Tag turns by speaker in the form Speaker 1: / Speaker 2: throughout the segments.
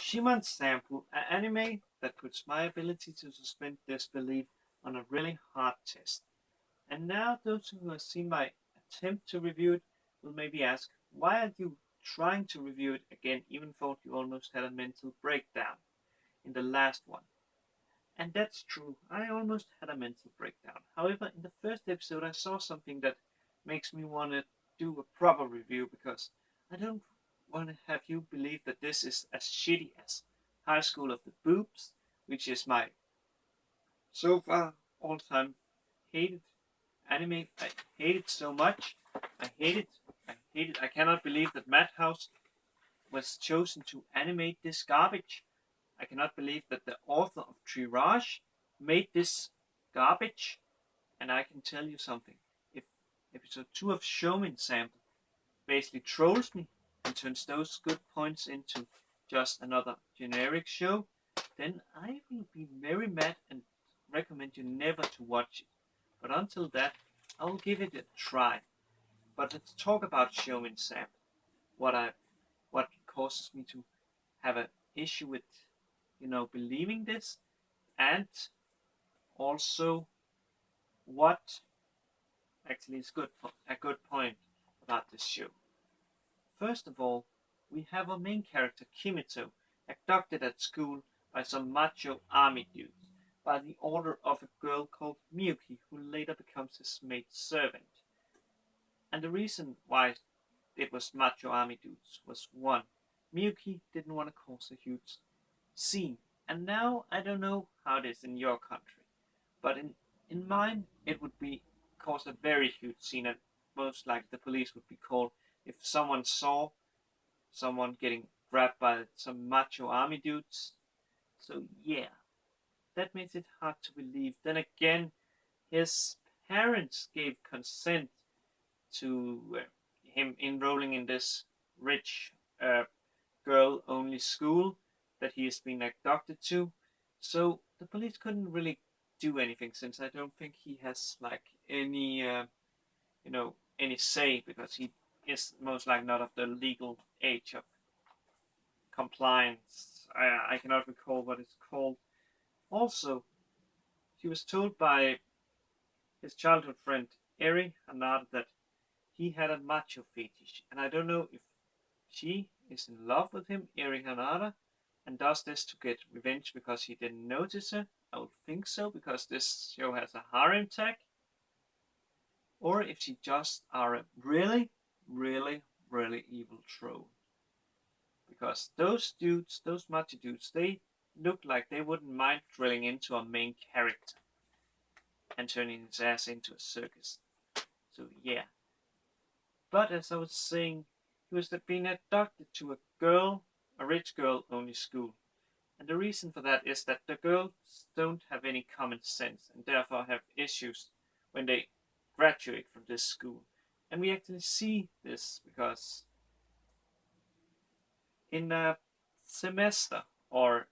Speaker 1: Shomin Sample, an anime that puts my ability to suspend disbelief on a really hard test. And now those who have seen my attempt to review it will maybe ask, why are you trying to review it again even though you almost had a mental breakdown in the last one? And that's true, I almost had a mental breakdown. However, in the first episode I saw something that makes me want to do a proper review because I don't want to have you believe that this is as shitty as High School of the Boobs, which is my so far all time hated anime. I hate it so much. I hate it. I hate it. I cannot believe that Madhouse was chosen to animate this garbage. I cannot believe that the author of Triage made this garbage. And I can tell you something. If episode 2 of Shomin Sample basically trolls me and turns those good points into just another generic show, then I will be very mad and recommend you never to watch it. But until that, I will give it a try. But let's talk about Shomin Sample. What causes me to have an issue with believing this, and also what actually is a good point about this show. First of all, we have our main character Kimito, abducted at school by some macho army dudes by the order of a girl called Miyuki, who later becomes his maid servant. And the reason why it was macho army dudes was one, Miyuki didn't want to cause a huge scene. And now I don't know how it is in your country, but in mine it would be cause a very huge scene, and most likely the police would be called if someone saw someone getting grabbed by some macho army dudes. So yeah, that makes it hard to believe. Then again, his parents gave consent to him enrolling in this rich girl only school that he has been abducted to. So the police couldn't really do anything since I don't think he has like any say because he is most likely not of the legal age of compliance. I cannot recall what it's called. Also, he was told by his childhood friend Eri Hanada that he had a macho fetish, and I don't know if she is in love with him, Eri Hanada, and does this to get revenge because he didn't notice her. I would think so, because this show has a harem tag. Or if she just are a really, really, really evil troll. Because those dudes, those macho dudes, they look like they wouldn't mind drilling into a main character and turning his ass into a circus. So yeah. But as I was saying, he was being abducted to a rich girl only school. And the reason for that is that the girls don't have any common sense and therefore have issues when they graduate from this school. And we actually see this because in a semester or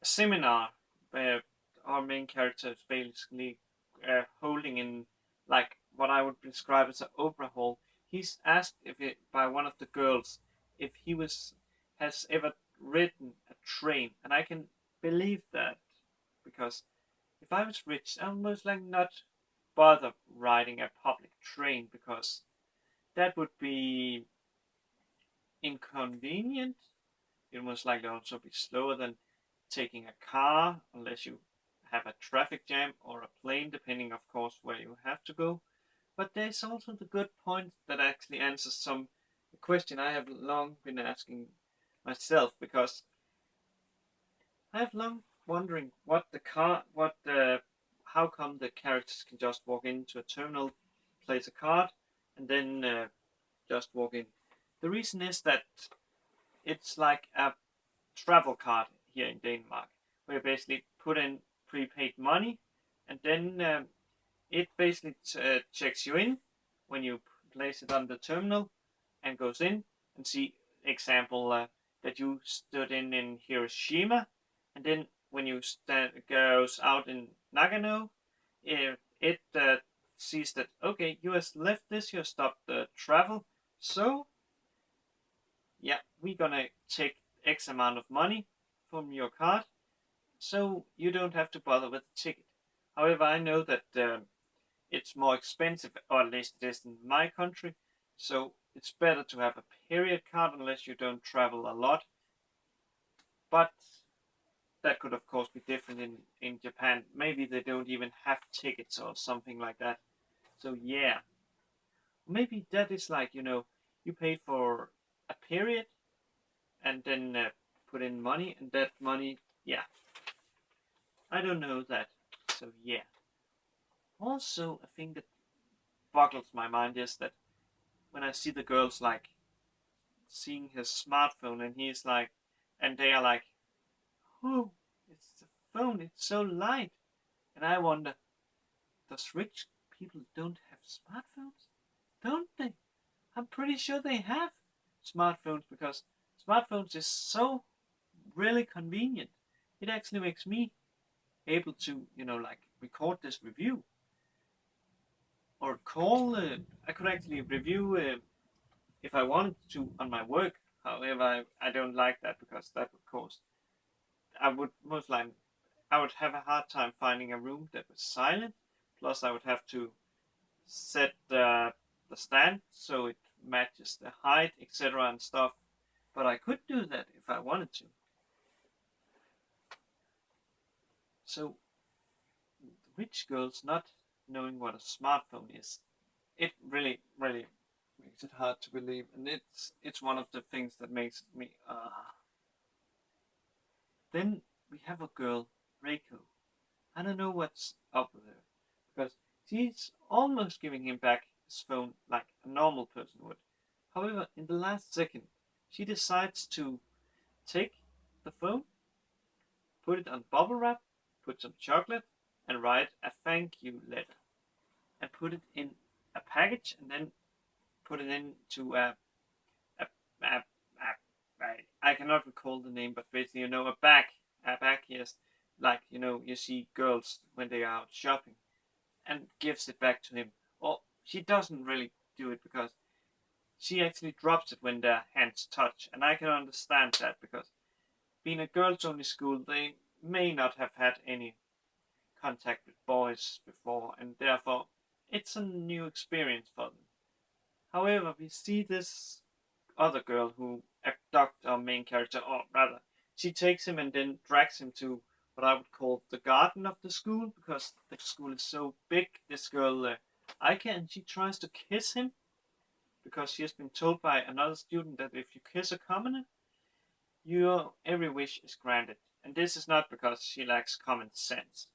Speaker 1: a seminar where our main character is basically holding in like what I would describe as an opera hall, he's asked by one of the girls if he has ever ridden a train, and I can believe that because if I was rich, I would most likely not bother riding a public train because that would be inconvenient. It most likely also be slower than taking a car, unless you have a traffic jam or a plane, depending, of course, where you have to go. But there's also the good point that actually answers some question I have long been asking myself, because I have long wondering how come the characters can just walk into a terminal, place a card, and then just walk in. The reason is that it's like a travel card here in Denmark, where you basically put in prepaid money, and then it basically checks you in when you place it on the terminal and goes in and see example that you stood in Hiroshima, and then when you goes out in Nagano, it sees that okay, you have left this, you have stopped the travel, so yeah, we're gonna take X amount of money from your card, so you don't have to bother with the ticket. However, I know that it's more expensive, or at least it is in my country, so it's better to have a period card unless you don't travel a lot. But that could of course be different in Japan. Maybe they don't even have tickets or something like that. So yeah, maybe that is like, you pay for a period and then put in money, and that money, yeah, I don't know that. So yeah. Also, a thing that boggles my mind is that when I see the girls like seeing his smartphone, and he's like, and they are like, oh, it's the phone, it's so light. And I wonder, does rich people don't have smartphones? Don't they? I'm pretty sure they have smartphones, because smartphones is so really convenient. It actually makes me able to, like record this review or call. I could actually review if I wanted to on my work. However, I don't like that, because that would cause. I would most likely I would have a hard time finding a room that was silent. Plus, I would have to set the stand so it matches the height, etc. and stuff. But I could do that if I wanted to. So, rich girls not knowing what a smartphone is, it really, really makes it hard to believe, and it's one of the things that makes me. Then we have a girl, Reiko. I don't know what's up with her, because she's almost giving him back his phone like a normal person would. However, in the last second, she decides to take the phone, put it on bubble wrap, put some chocolate, and write a thank you letter, and put it in a package, and then put it into a I cannot recall the name, but basically, a bag, yes, like, you see girls when they are out shopping, and gives it back to him. Or she doesn't really do it, because she actually drops it when their hands touch, and I can understand that, because being a girls only school, they may not have had any contact with boys before, and therefore it's a new experience for them. However, we see this other girl who abducts our main character, or rather, she takes him and then drags him to what I would call the garden of the school, because the school is so big. This girl, Aika, and she tries to kiss him, because she has been told by another student that if you kiss a commoner, your every wish is granted. And this is not because she lacks common sense.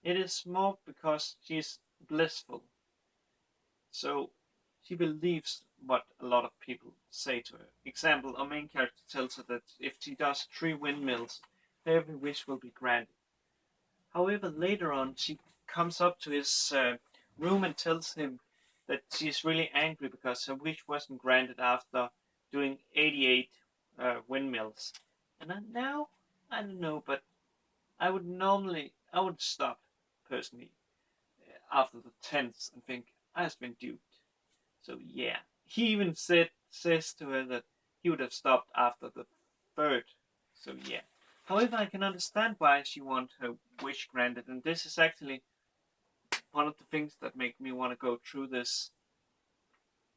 Speaker 1: It is more because she is blissful. So she believes what a lot of people say to her. Example, our main character tells her that if she does 3 windmills, every wish will be granted. However, later on, she comes up to his room and tells him that she's really angry because her wish wasn't granted after doing 88 windmills. And now, I don't know, but I would stop personally after the 10th and think, I've been duped. So yeah, he even says to her that he would have stopped after the third. So yeah. However, I can understand why she wants her wish granted, and this is actually one of the things that make me want to go through this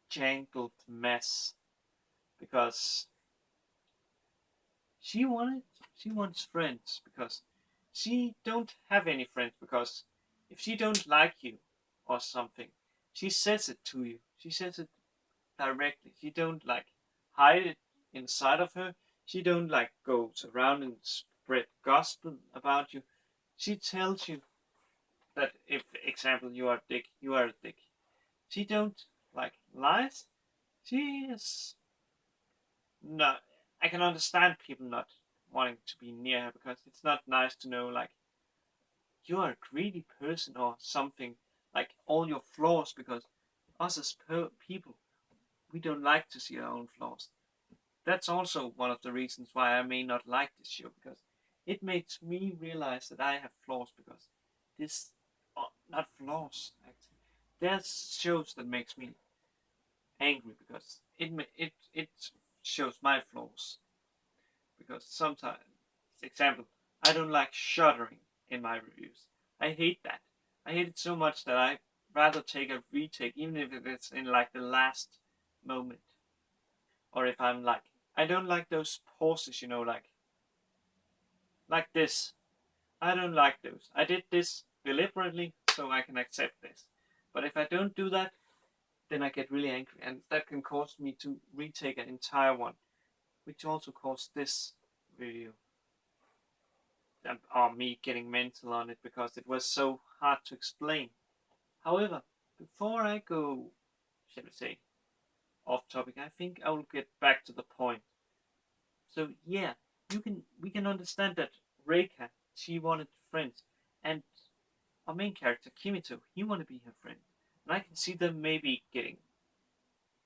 Speaker 1: jangled mess, because she wanted she wants friends, because she don't have any friends, because if she don't like you or something, she says it to you. She says it directly. She don't like hide it inside of her. She don't like goes around and spread gospel about you. She tells you that if, example, you are a dick, you are a dick. She don't like lies. She is not. I can understand people not wanting to be near her, because it's not nice to know like you are a greedy person or something, like all your flaws, because us as people, we don't like to see our own flaws. That's also one of the reasons why I may not like this show, because it makes me realize that I have flaws, because this, not flaws actually, there's shows that makes me angry, because it shows my flaws, because sometimes example, I don't like shuddering in my reviews. I hate that. I hate it so much that I rather take a retake, even if it's in like the last moment. Or if I'm like, I don't like those pauses, like this. I don't like those. I did this deliberately so I can accept this. But if I don't do that, then I get really angry, and that can cause me to retake an entire one, which also caused this review. Or me getting mental on it because it was so hard to explain. However, before I go, shall we say, off topic, I think I will get back to the point. So yeah, we can understand that Reika, she wanted friends, and our main character Kimito, he wanted to be her friend, and I can see them maybe getting,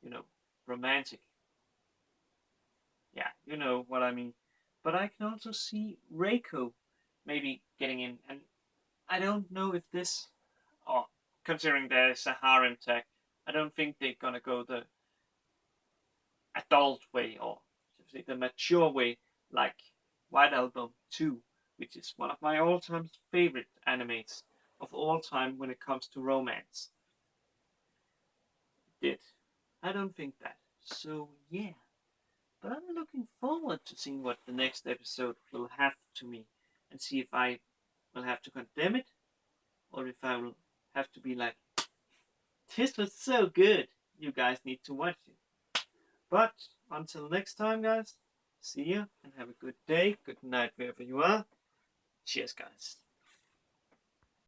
Speaker 1: you know, romantic. Yeah, you know what I mean. But I can also see Reiko maybe getting in, and I don't know if this, or considering there's a harem tag, I don't think they're gonna go the adult way or the mature way like White Album 2, which is one of my all-time favorite animes of all time when it comes to romance. Did. I don't think that. So yeah. But I'm looking forward to seeing what the next episode will have to me and see if I will have to condemn it or if I will have to be like, this was so good. You guys need to watch it. But until next time, guys, see you and have a good day, good night, wherever you are. Cheers, guys.